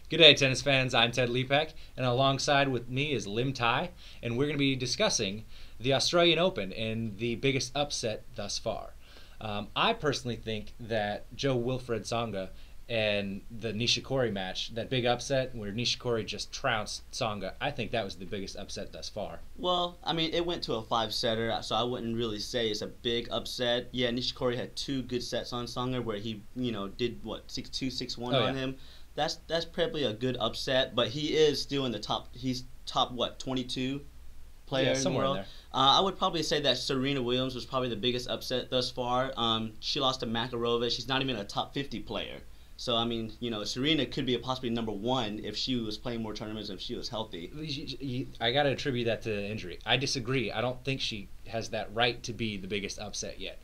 Good day, tennis fans. I'm Ted LePak, and alongside with me is Liem, and we're going to be discussing the Australian Open and the biggest upset thus far. I personally think that jo-wilfried Tsonga and the Nishikori match, that big upset where Nishikori just trounced Tsonga, I think that was the biggest upset thus far. Well, I mean, it went to a five-setter, so I wouldn't really say it's a big upset. Yeah, Nishikori had two good sets on Tsonga where he, did what 6-2, 6-1 on him. That's probably a good upset, but he is still in the top. He's top what 22 player in the world. I would probably say that Serena Williams was probably the biggest upset thus far. She lost to Makarova. She's not even a top 50 player. So I mean, Serena could be possibly number one if she was playing more tournaments and if she was healthy. I got to attribute that to injury. I disagree. I don't think she has that right to be the biggest upset yet.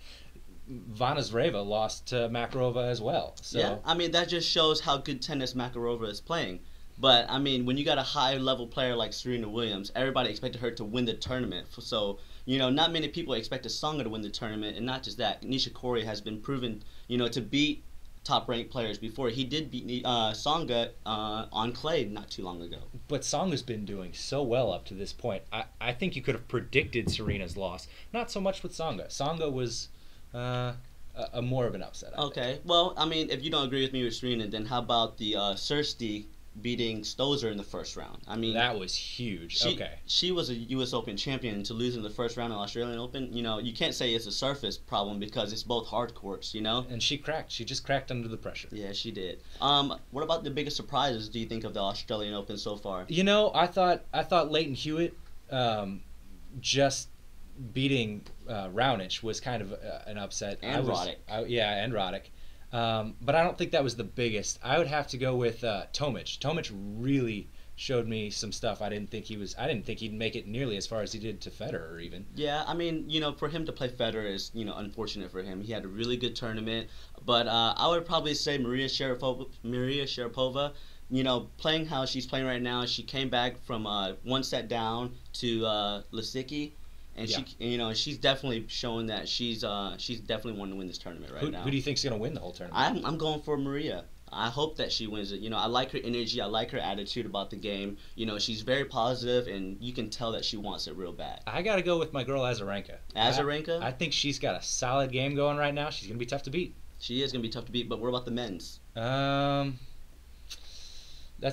Vanazreva lost to Makarova as well. So. Yeah, I mean that just shows how good tennis Makarova is playing. But I mean, when you got a high level player like Serena Williams, everybody expected her to win the tournament. So not many people expected Tsonga to win the tournament, and not just that. Nishikori has been proven to beat top ranked players before. He did beat Tsonga on clay not too long ago. But Tsonga's been doing so well up to this point. I think you could have predicted Serena's loss. Not so much with Tsonga. Tsonga was a more of an upset. I think. Well, I mean, if you don't agree with me with Serena, then how about the Sursti beating Stosur in the first round? I mean, that was huge. She was a U.S. Open champion, and to lose in the first round of the Australian Open, you can't say it's a surface problem because it's both hard courts, And she cracked. She just cracked under the pressure. Yeah, she did. What about the biggest surprises do you think of the Australian Open so far? I thought Leighton Hewitt just beating Raonic was kind of an upset. And Roddick. And Roddick. But I don't think that was the biggest. I would have to go with Tomic. Tomic really showed me some stuff. I didn't think he'd make it nearly as far as he did to Federer even. Yeah, I mean, for him to play Federer is, unfortunate for him. He had a really good tournament, but I would probably say Maria Sharapova, playing how she's playing right now, she came back from one set down to Lisicki. And she's definitely showing that she's definitely wanting to win this tournament right now. Who do you think's going to win the whole tournament? I'm going for Maria. I hope that she wins it. I like her energy. I like her attitude about the game. She's very positive, and you can tell that she wants it real bad. I got to go with my girl Azarenka. Azarenka? I think she's got a solid game going right now. She's going to be tough to beat. She is going to be tough to beat, but what about the men's? That's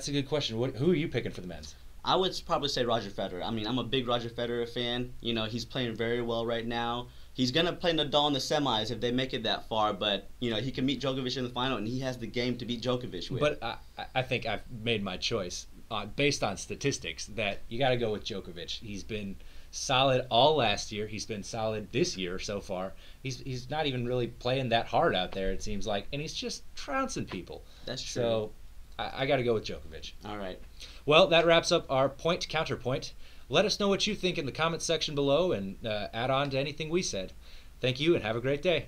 a good question. Who are you picking for the men's? I would probably say Roger Federer. I mean, I'm a big Roger Federer fan. He's playing very well right now. He's going to play Nadal in the semis if they make it that far, but, he can meet Djokovic in the final, and he has the game to beat Djokovic with. But I think I've made my choice based on statistics that you got to go with Djokovic. He's been solid all last year. He's been solid this year so far. He's not even really playing that hard out there, it seems like, and he's just trouncing people. That's true. So I got to go with Djokovic. All right. Well, that wraps up our point counterpoint. Let us know what you think in the comments section below and add on to anything we said. Thank you and have a great day.